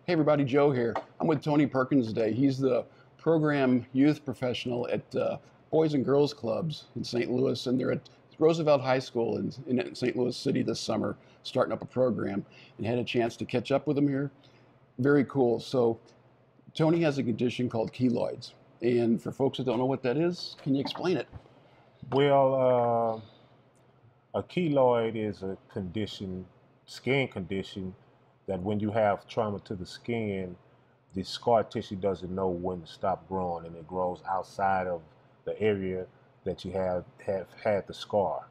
Hey everybody, Joe here. I'm with Tony Perkins today. He's the program youth professional at Boys and Girls Clubs in St. Louis, and they're at Roosevelt High School in St. Louis City this summer, starting up a program, and had a chance to catch up with him here. Very cool. So Tony has a condition called keloids, and for folks that don't know what that is, can you explain it? Well, a keloid is a condition, skin condition, that when you have trauma to the skin, the scar tissue doesn't know when to stop growing, and it grows outside of the area that you have had the scar.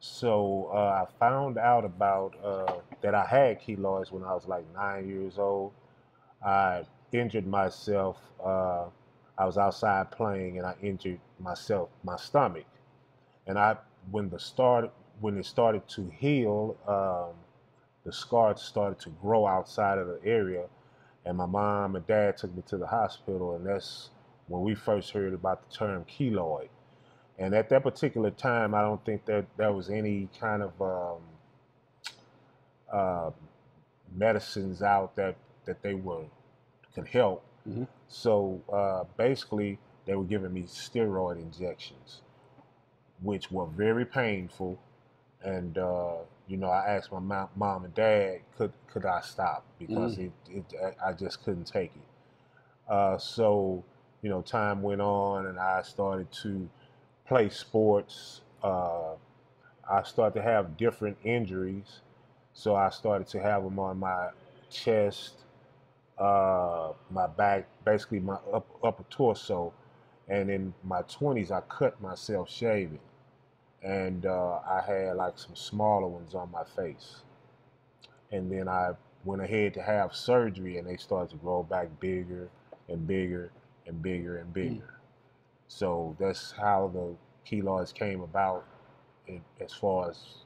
So I found out about that I had keloids when I was like 9 years old. I injured myself. I was outside playing, and I injured myself, my stomach. And when the start, when it started to heal, the scar started to grow outside of the area, and my mom and dad took me to the hospital, and that's when we first heard about the term keloid. And at that particular time, I don't think that there was any kind of uh, medicines out that they were could help. Hmm. So basically, they were giving me steroid injections, which were very painful. And I asked my mom and dad, could I stop, because Mm. I just couldn't take it. So time went on, and I started to play sports. I started to have different injuries, so I started to have them on my chest, my back, basically my upper torso. And in my 20s, I cut myself shaving, and I had like some smaller ones on my face. And then I went ahead to have surgery, and they started to grow back bigger and bigger and bigger and Mm. bigger. So that's how the keloids came about, as far as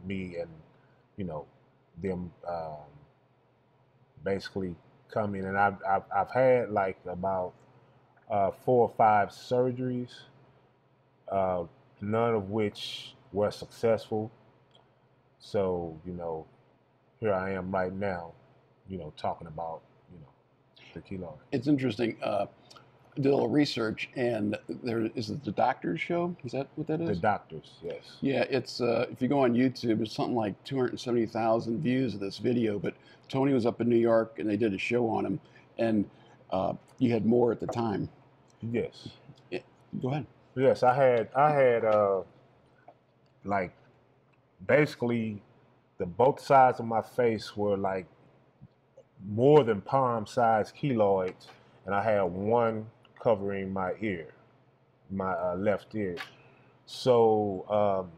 me and you know them basically coming. And I've had like about 4 or 5 surgeries, uh, none of which were successful. So here I am right now, talking about the keloid. It's interesting. I did a little research, and there is it the Doctor's Show. Is that what that The is? doctors, yes. Yeah, it's if you go on YouTube, it's something like 270,000 views of this video. But Tony was up in New York, and they did a show on him, and you had more at the time. Yes. Yeah, go ahead. Yes, I had like basically the both sides of my face were like more than palm sized keloids, and I had one covering my ear, my left ear. So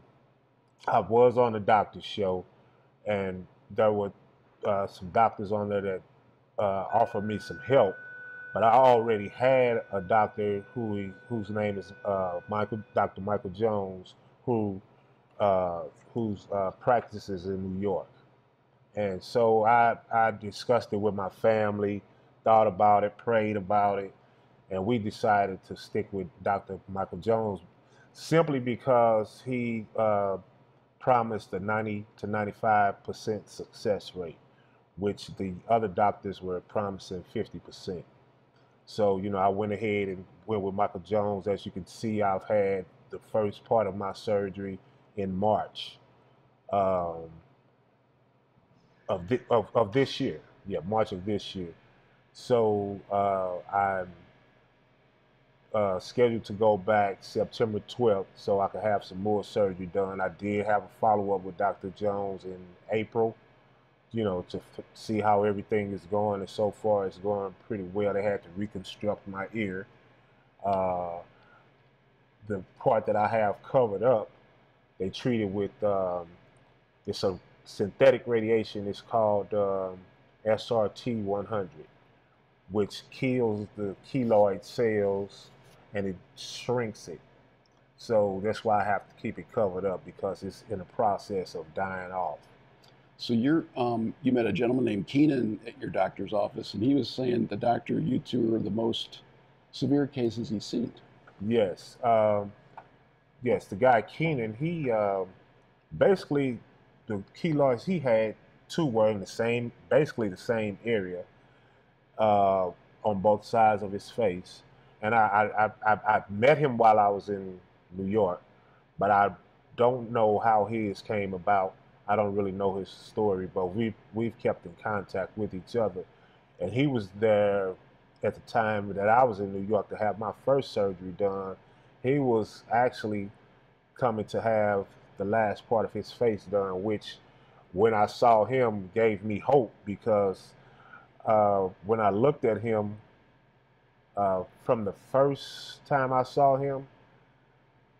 I was on the doctor's show, and there were some doctors on there that offered me some help. But I already had a doctor whose name is Dr. Michael Jones, who whose practices in New York. And so I discussed it with my family, thought about it, prayed about it, and we decided to stick with Dr. Michael Jones, simply because he promised a 90 to 95% success rate, which the other doctors were promising 50%. So, I went ahead and went with Michael Jones. As you can see, I've had the first part of my surgery in March um, of this year. Yeah, March of this year. So I'm scheduled to go back September 12th so I could have some more surgery done. I did have a follow up with Dr. Jones in April, to see how everything is going. And so far, it's going pretty well. They had to reconstruct my ear. Uh, the part that I have covered up, they treated with it's a synthetic radiation. It's called SRT 100, which kills the keloid cells and it shrinks it. So that's why I have to keep it covered up, because it's in the process of dying off. So you met a gentleman named Keenan at your doctor's office, and he was saying the doctor, you two are the most severe cases he's seen. Yes, yes. The guy Keenan, he basically the keloids he had two were in the same, basically the same area, on both sides of his face. And I met him while I was in New York, but I don't know how his came about. I don't really know his story, but we've kept in contact with each other. And he was there at the time that I was in New York to have my first surgery done. He was actually coming to have the last part of his face done, which when I saw him gave me hope, because when I looked at him from the first time I saw him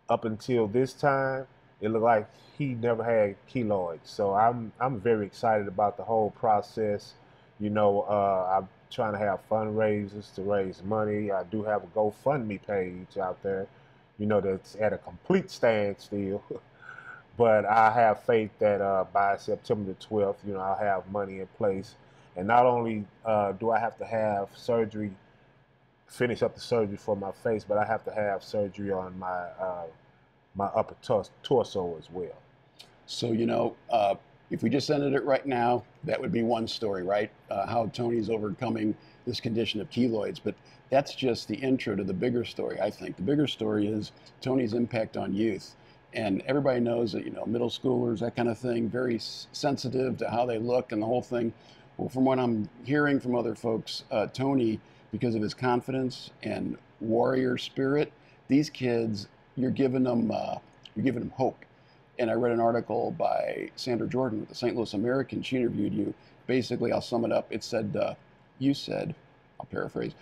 up until this time, it looked like he never had keloids. So I'm very excited about the whole process. You know, I'm trying to have fundraisers to raise money. I do have a GoFundMe page out there, you know, that's at a complete standstill. But I have faith that by September the 12th, you know, I'll have money in place. And not only do I have to have surgery, finish up the surgery for my face, but I have to have surgery on my my upper torso as well. So, you know, if we just ended it right now, that would be one story, right? How Tony's overcoming this condition of keloids. But that's just the intro to the bigger story, I think. The bigger story is Tony's impact on youth. And everybody knows that, you know, middle schoolers, that kind of thing, very sensitive to how they look and the whole thing. Well, from what I'm hearing from other folks, Tony, because of his confidence and warrior spirit, these kids, you're giving them hope. And I read an article by Sandra Jordan with the St. Louis American. She interviewed you. Basically, I'll sum it up. It said, you said, I'll paraphrase,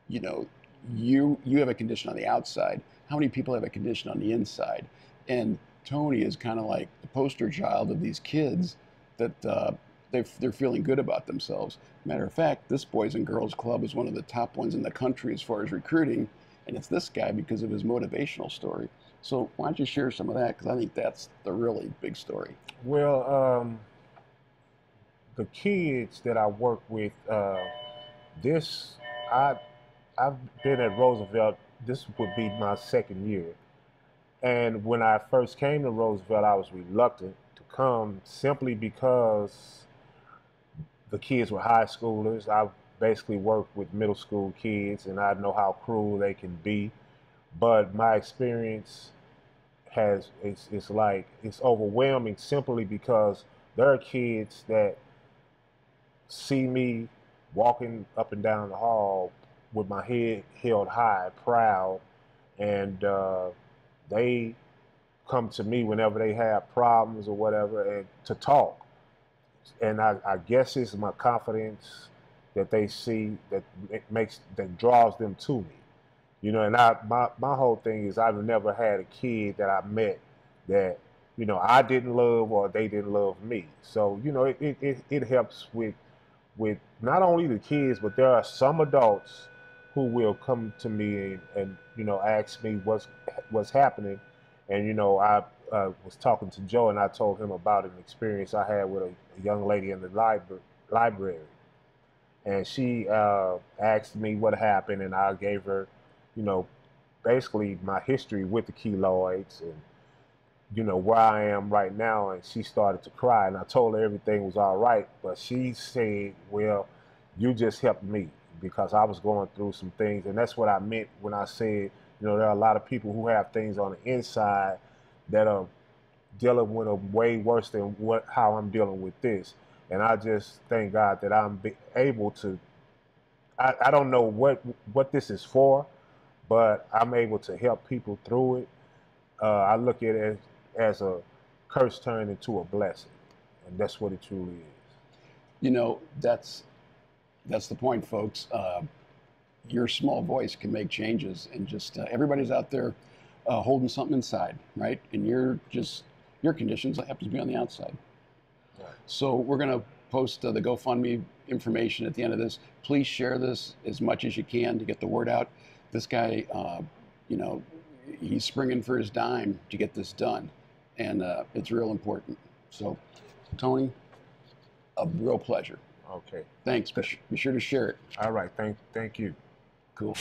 you know, you have a condition on the outside. How many people have a condition on the inside? And Tony is kind of like the poster child of these kids that they're feeling good about themselves. Matter of fact, this Boys and Girls Club is one of the top ones in the country as far as recruiting. And it's this guy because of his motivational story. So why don't you share some of that? Because I think that's the really big story. Well, the kids that I work with, I've been at Roosevelt. This would be my second year. And when I first came to Roosevelt, I was reluctant to come simply because the kids were high schoolers. I basically worked with middle school kids, and I know how cruel they can be. But my experience it's overwhelming simply because there are kids that see me walking up and down the hall with my head held high, proud, and they come to me whenever they have problems or whatever and to talk. And I guess it's my confidence that they see that draws them to me. You know, and my whole thing is I've never had a kid that I met that, you know, I didn't love or they didn't love me. So, you know, it helps with not only the kids, but there are some adults who will come to me and you know, ask me what's happening. And, you know, I was talking to Joe and I told him about an experience I had with a young lady in the library. And she asked me what happened, and I gave her, you know, basically my history with the keloids and, you know, where I am right now. And she started to cry, and I told her everything was all right. But she said, well, you just helped me because I was going through some things. And that's what I meant when I said, you know, there are a lot of people who have things on the inside that are dealing with them way worse than how I'm dealing with this. And I just thank God that I'm able to, I don't know what this is for, but I'm able to help people through it. I look at it as a curse turned into a blessing, and that's what it truly is. You know, that's the point, folks. Your small voice can make changes, and just everybody's out there holding something inside, right? And your conditions happen to be on the outside. Right. So we're going to post the GoFundMe information at the end of this. Please share this as much as you can to get the word out. This guy, you know, he's springing for his dime to get this done, and it's real important. So, Tony, a real pleasure. Okay. Thanks. Be sure to share it. All right. Thank you. Cool.